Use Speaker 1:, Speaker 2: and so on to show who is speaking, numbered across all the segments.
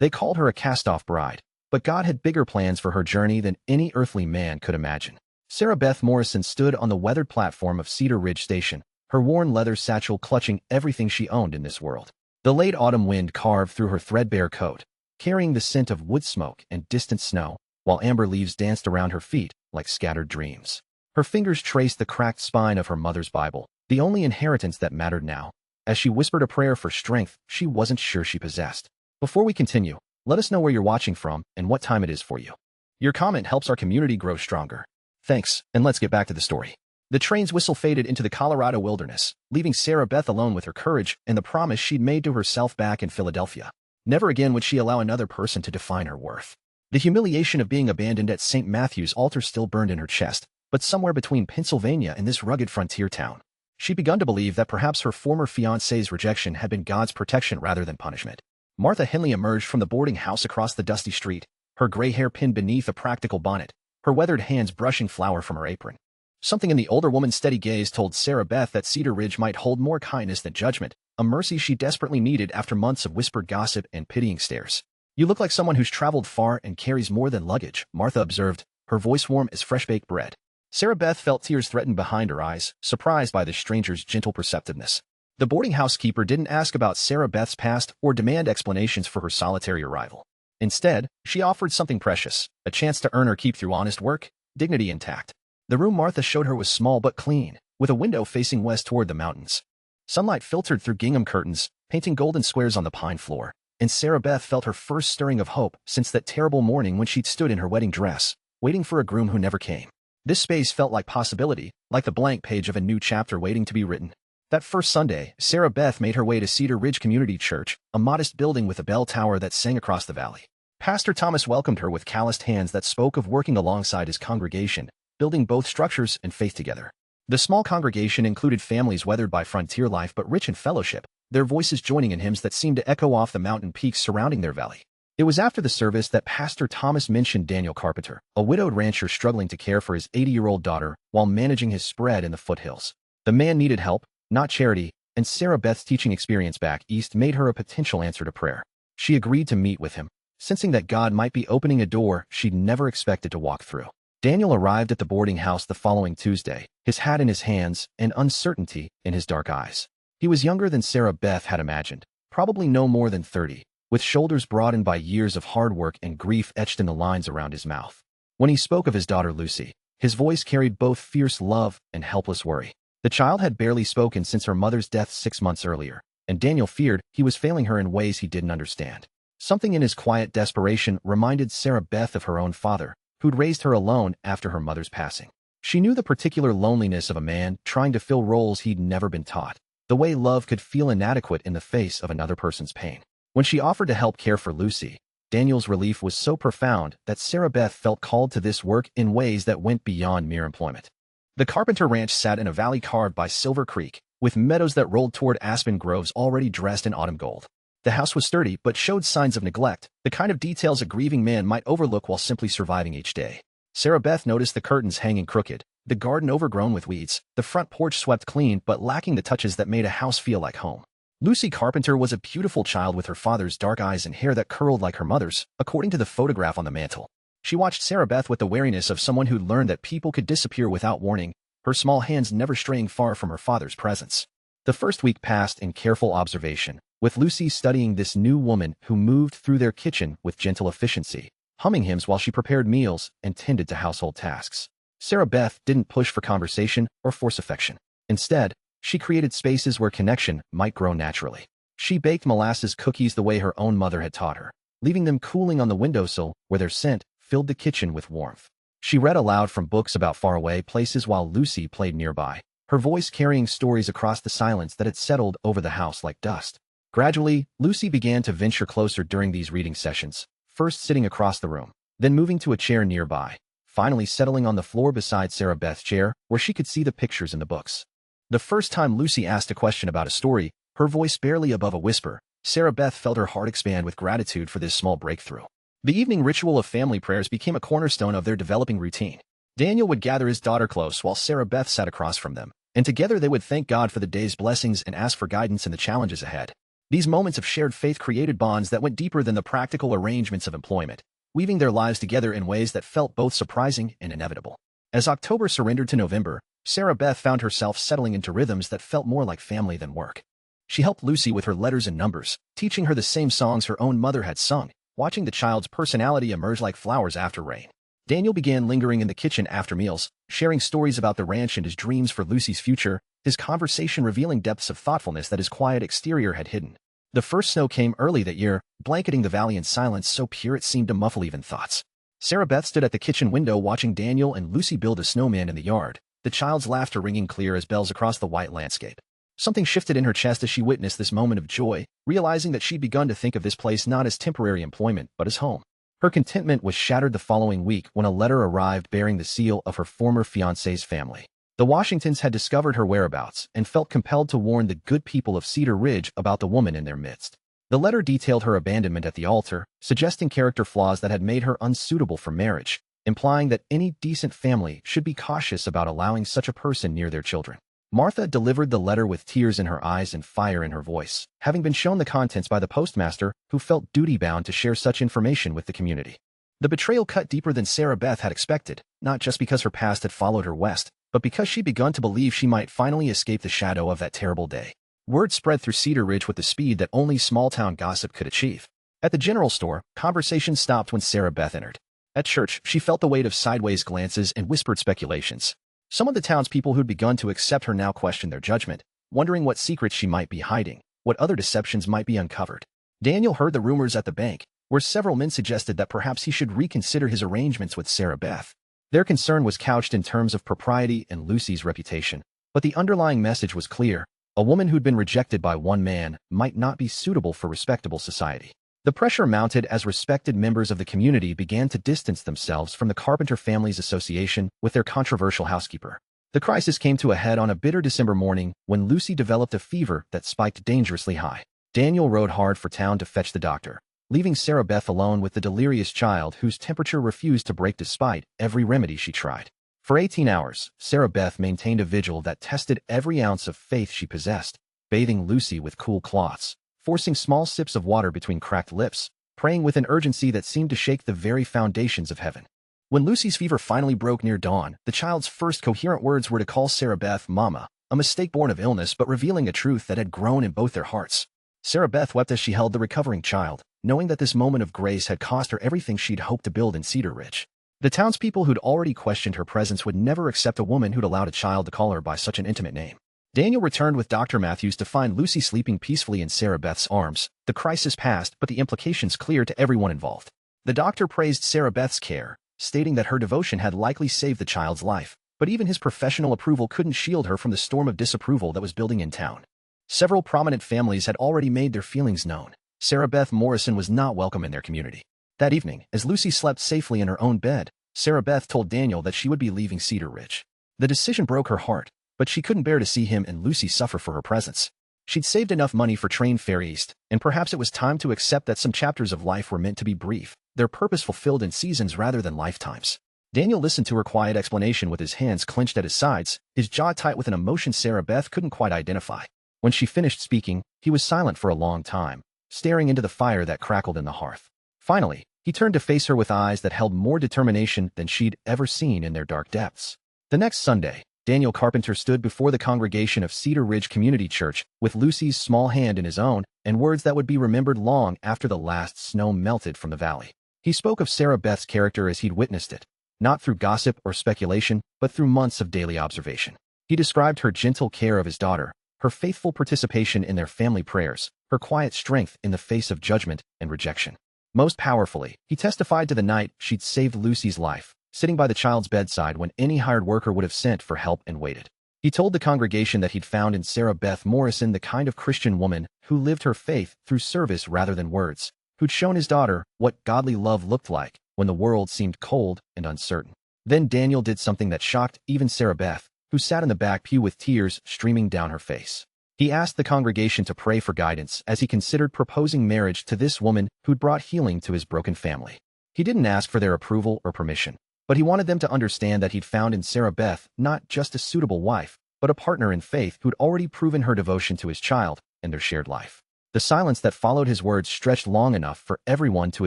Speaker 1: They called her a cast-off bride, but God had bigger plans for her journey than any earthly man could imagine. Sarah Beth Morrison stood on the weathered platform of Cedar Ridge Station, her worn leather satchel clutching everything she owned in this world. The late autumn wind carved through her threadbare coat, carrying the scent of wood smoke and distant snow, while amber leaves danced around her feet like scattered dreams. Her fingers traced the cracked spine of her mother's Bible, the only inheritance that mattered now, as she whispered a prayer for strength she wasn't sure she possessed. Before we continue, let us know where you're watching from and what time it is for you. Your comment helps our community grow stronger. Thanks, and let's get back to the story. The train's whistle faded into the Colorado wilderness, leaving Sarah Beth alone with her courage and the promise she'd made to herself back in Philadelphia. Never again would she allow another person to define her worth. The humiliation of being abandoned at St. Matthew's altar still burned in her chest, but somewhere between Pennsylvania and this rugged frontier town, she'd begun to believe that perhaps her former fiancé's rejection had been God's protection rather than punishment. Martha Henley emerged from the boarding house across the dusty street, her gray hair pinned beneath a practical bonnet, her weathered hands brushing flour from her apron. Something in the older woman's steady gaze told Sarah Beth that Cedar Ridge might hold more kindness than judgment, a mercy she desperately needed after months of whispered gossip and pitying stares. "You look like someone who's traveled far and carries more than luggage," Martha observed, her voice warm as fresh-baked bread. Sarah Beth felt tears threaten behind her eyes, surprised by the stranger's gentle perceptiveness. The boarding house keeper didn't ask about Sarah Beth's past or demand explanations for her solitary arrival. Instead, she offered something precious, a chance to earn her keep through honest work, dignity intact. The room Martha showed her was small but clean, with a window facing west toward the mountains. Sunlight filtered through gingham curtains, painting golden squares on the pine floor, and Sarah Beth felt her first stirring of hope since that terrible morning when she'd stood in her wedding dress, waiting for a groom who never came. This space felt like possibility, like the blank page of a new chapter waiting to be written. That first Sunday, Sarah Beth made her way to Cedar Ridge Community Church, a modest building with a bell tower that sang across the valley. Pastor Thomas welcomed her with calloused hands that spoke of working alongside his congregation, building both structures and faith together. The small congregation included families weathered by frontier life but rich in fellowship, their voices joining in hymns that seemed to echo off the mountain peaks surrounding their valley. It was after the service that Pastor Thomas mentioned Daniel Carpenter, a widowed rancher struggling to care for his 80-year-old daughter while managing his spread in the foothills. The man needed help, not charity, and Sarah Beth's teaching experience back east made her a potential answer to prayer. She agreed to meet with him, sensing that God might be opening a door she'd never expected to walk through. Daniel arrived at the boarding house the following Tuesday, his hat in his hands and uncertainty in his dark eyes. He was younger than Sarah Beth had imagined, probably no more than 30, with shoulders broadened by years of hard work and grief etched in the lines around his mouth. When he spoke of his daughter Lucy, his voice carried both fierce love and helpless worry. The child had barely spoken since her mother's death 6 months earlier, and Daniel feared he was failing her in ways he didn't understand. Something in his quiet desperation reminded Sarah Beth of her own father, who'd raised her alone after her mother's passing. She knew the particular loneliness of a man trying to fill roles he'd never been taught, the way love could feel inadequate in the face of another person's pain. When she offered to help care for Lucy, Daniel's relief was so profound that Sarah Beth felt called to this work in ways that went beyond mere employment. The Carpenter Ranch sat in a valley carved by Silver Creek, with meadows that rolled toward aspen groves already dressed in autumn gold. The house was sturdy but showed signs of neglect, the kind of details a grieving man might overlook while simply surviving each day. Sarah Beth noticed the curtains hanging crooked, the garden overgrown with weeds, the front porch swept clean but lacking the touches that made a house feel like home. Lucy Carpenter was a beautiful child with her father's dark eyes and hair that curled like her mother's, according to the photograph on the mantel. She watched Sarah Beth with the wariness of someone who'd learned that people could disappear without warning, her small hands never straying far from her father's presence. The first week passed in careful observation, with Lucy studying this new woman who moved through their kitchen with gentle efficiency, humming hymns while she prepared meals and tended to household tasks. Sarah Beth didn't push for conversation or force affection. Instead, she created spaces where connection might grow naturally. She baked molasses cookies the way her own mother had taught her, leaving them cooling on the windowsill where their scent filled the kitchen with warmth. She read aloud from books about faraway places while Lucy played nearby, her voice carrying stories across the silence that had settled over the house like dust. Gradually, Lucy began to venture closer during these reading sessions, first sitting across the room, then moving to a chair nearby, finally settling on the floor beside Sarah Beth's chair where she could see the pictures in the books. The first time Lucy asked a question about a story, her voice barely above a whisper, Sarah Beth felt her heart expand with gratitude for this small breakthrough. The evening ritual of family prayers became a cornerstone of their developing routine. Daniel would gather his daughter close while Sarah Beth sat across from them, and together they would thank God for the day's blessings and ask for guidance in the challenges ahead. These moments of shared faith created bonds that went deeper than the practical arrangements of employment, weaving their lives together in ways that felt both surprising and inevitable. As October surrendered to November, Sarah Beth found herself settling into rhythms that felt more like family than work. She helped Lucy with her letters and numbers, teaching her the same songs her own mother had sung, watching the child's personality emerge like flowers after rain. Daniel began lingering in the kitchen after meals, sharing stories about the ranch and his dreams for Lucy's future, his conversation revealing depths of thoughtfulness that his quiet exterior had hidden. The first snow came early that year, blanketing the valley in silence so pure it seemed to muffle even thoughts. Sarah Beth stood at the kitchen window watching Daniel and Lucy build a snowman in the yard, the child's laughter ringing clear as bells across the white landscape. Something shifted in her chest as she witnessed this moment of joy, realizing that she'd begun to think of this place not as temporary employment but as home. Her contentment was shattered the following week when a letter arrived bearing the seal of her former fiancé's family. The Washingtons had discovered her whereabouts and felt compelled to warn the good people of Cedar Ridge about the woman in their midst. The letter detailed her abandonment at the altar, suggesting character flaws that had made her unsuitable for marriage, implying that any decent family should be cautious about allowing such a person near their children. Martha delivered the letter with tears in her eyes and fire in her voice, having been shown the contents by the postmaster, who felt duty-bound to share such information with the community. The betrayal cut deeper than Sarah Beth had expected, not just because her past had followed her west, but because she'd begun to believe she might finally escape the shadow of that terrible day. Word spread through Cedar Ridge with the speed that only small-town gossip could achieve. At the general store, conversation stopped when Sarah Beth entered. At church, she felt the weight of sideways glances and whispered speculations. Some of the townspeople who'd begun to accept her now questioned their judgment, wondering what secrets she might be hiding, what other deceptions might be uncovered. Daniel heard the rumors at the bank, where several men suggested that perhaps he should reconsider his arrangements with Sarah Beth. Their concern was couched in terms of propriety and Lucy's reputation, but the underlying message was clear: a woman who'd been rejected by one man might not be suitable for respectable society. The pressure mounted as respected members of the community began to distance themselves from the Carpenter Families Association with their controversial housekeeper. The crisis came to a head on a bitter December morning when Lucy developed a fever that spiked dangerously high. Daniel rode hard for town to fetch the doctor, leaving Sarah Beth alone with the delirious child whose temperature refused to break despite every remedy she tried. For 18 hours, Sarah Beth maintained a vigil that tested every ounce of faith she possessed, bathing Lucy with cool cloths, forcing small sips of water between cracked lips, praying with an urgency that seemed to shake the very foundations of heaven. When Lucy's fever finally broke near dawn, the child's first coherent words were to call Sarah Beth Mama, a mistake born of illness but revealing a truth that had grown in both their hearts. Sarah Beth wept as she held the recovering child, knowing that this moment of grace had cost her everything she'd hoped to build in Cedar Ridge. The townspeople who'd already questioned her presence would never accept a woman who'd allowed a child to call her by such an intimate name. Daniel returned with Dr. Matthews to find Lucy sleeping peacefully in Sarah Beth's arms. The crisis passed, but the implications clear to everyone involved. The doctor praised Sarah Beth's care, stating that her devotion had likely saved the child's life, but even his professional approval couldn't shield her from the storm of disapproval that was building in town. Several prominent families had already made their feelings known. Sarah Beth Morrison was not welcome in their community. That evening, as Lucy slept safely in her own bed, Sarah Beth told Daniel that she would be leaving Cedar Ridge. The decision broke her heart, but she couldn't bear to see him and Lucy suffer for her presence. She'd saved enough money for train fare east, and perhaps it was time to accept that some chapters of life were meant to be brief, their purpose fulfilled in seasons rather than lifetimes. Daniel listened to her quiet explanation with his hands clenched at his sides, his jaw tight with an emotion Sarah Beth couldn't quite identify. When she finished speaking, he was silent for a long time, staring into the fire that crackled in the hearth. Finally, he turned to face her with eyes that held more determination than she'd ever seen in their dark depths. The next Sunday, Daniel Carpenter stood before the congregation of Cedar Ridge Community Church with Lucy's small hand in his own and words that would be remembered long after the last snow melted from the valley. He spoke of Sarah Beth's character as he'd witnessed it, not through gossip or speculation, but through months of daily observation. He described her gentle care of his daughter, her faithful participation in their family prayers, her quiet strength in the face of judgment and rejection. Most powerfully, he testified to the night she'd saved Lucy's life, sitting by the child's bedside when any hired worker would have sent for help and waited. He told the congregation that he'd found in Sarah Beth Morrison the kind of Christian woman who lived her faith through service rather than words, who'd shown his daughter what godly love looked like when the world seemed cold and uncertain. Then Daniel did something that shocked even Sarah Beth, who sat in the back pew with tears streaming down her face. He asked the congregation to pray for guidance as he considered proposing marriage to this woman who'd brought healing to his broken family. He didn't ask for their approval or permission, but he wanted them to understand that he'd found in Sarah Beth not just a suitable wife, but a partner in faith who'd already proven her devotion to his child and their shared life. The silence that followed his words stretched long enough for everyone to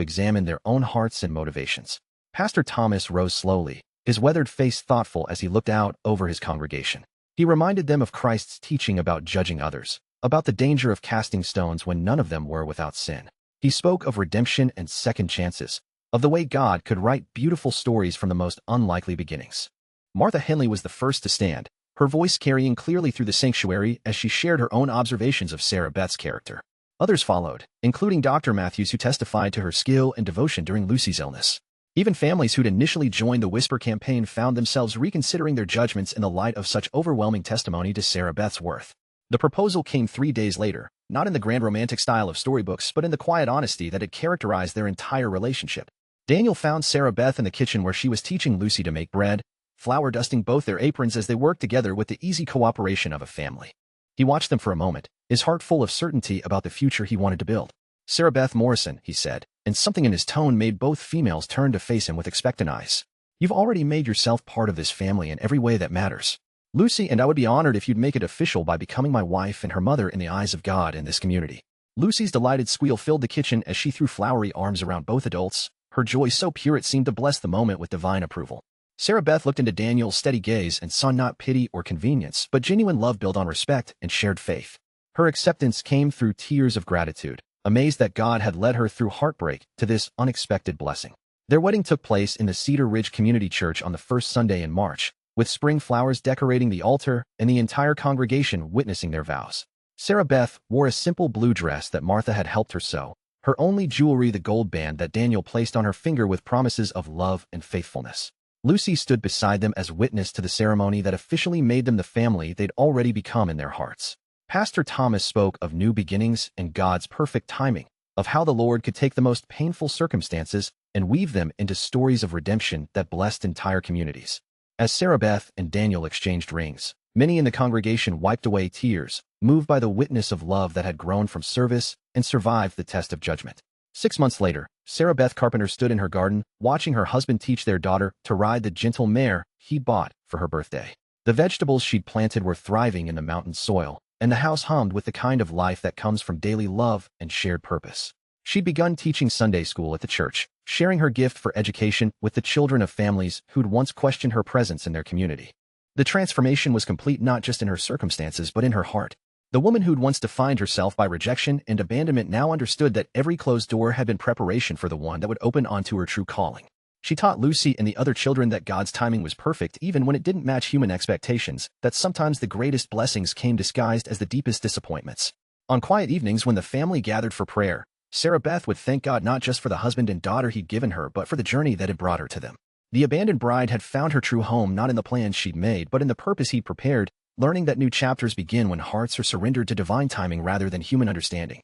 Speaker 1: examine their own hearts and motivations. Pastor Thomas rose slowly, his weathered face thoughtful as he looked out over his congregation. He reminded them of Christ's teaching about judging others, about the danger of casting stones when none of them were without sin. He spoke of redemption and second chances, of the way God could write beautiful stories from the most unlikely beginnings. Martha Henley was the first to stand, her voice carrying clearly through the sanctuary as she shared her own observations of Sarah Beth's character. Others followed, including Dr. Matthews, who testified to her skill and devotion during Lucy's illness. Even families who'd initially joined the Whisper campaign found themselves reconsidering their judgments in the light of such overwhelming testimony to Sarah Beth's worth. The proposal came 3 days later, not in the grand romantic style of storybooks but in the quiet honesty that had characterized their entire relationship. Daniel found Sarah Beth in the kitchen where she was teaching Lucy to make bread, flour dusting both their aprons as they worked together with the easy cooperation of a family. He watched them for a moment, his heart full of certainty about the future he wanted to build. "Sarah Beth Morrison," he said, and something in his tone made both females turn to face him with expectant eyes. "You've already made yourself part of this family in every way that matters. Lucy and I would be honored if you'd make it official by becoming my wife and her mother in the eyes of God in this community." Lucy's delighted squeal filled the kitchen as she threw flowery arms around both adults, her joy so pure it seemed to bless the moment with divine approval. Sarah Beth looked into Daniel's steady gaze and saw not pity or convenience, but genuine love built on respect and shared faith. Her acceptance came through tears of gratitude, amazed that God had led her through heartbreak to this unexpected blessing. Their wedding took place in the Cedar Ridge Community Church on the first Sunday in March, with spring flowers decorating the altar and the entire congregation witnessing their vows. Sarah Beth wore a simple blue dress that Martha had helped her sew, her only jewelry the gold band that Daniel placed on her finger with promises of love and faithfulness. Lucy stood beside them as witness to the ceremony that officially made them the family they'd already become in their hearts. Pastor Thomas spoke of new beginnings and God's perfect timing, of how the Lord could take the most painful circumstances and weave them into stories of redemption that blessed entire communities. As Sarah Beth and Daniel exchanged rings, many in the congregation wiped away tears, moved by the witness of love that had grown from service and survived the test of judgment. 6 months later, Sarah Beth Carpenter stood in her garden, watching her husband teach their daughter to ride the gentle mare he'd bought for her birthday. The vegetables she'd planted were thriving in the mountain soil, and the house hummed with the kind of life that comes from daily love and shared purpose. She'd begun teaching Sunday school at the church, sharing her gift for education with the children of families who'd once questioned her presence in their community. The transformation was complete not just in her circumstances but in her heart. The woman who'd once defined herself by rejection and abandonment now understood that every closed door had been preparation for the one that would open onto her true calling. She taught Lucy and the other children that God's timing was perfect even when it didn't match human expectations, that sometimes the greatest blessings came disguised as the deepest disappointments. On quiet evenings when the family gathered for prayer, Sarah Beth would thank God not just for the husband and daughter he'd given her but for the journey that had brought her to them. The abandoned bride had found her true home not in the plans she'd made but in the purpose he'd prepared, learning that new chapters begin when hearts are surrendered to divine timing rather than human understanding.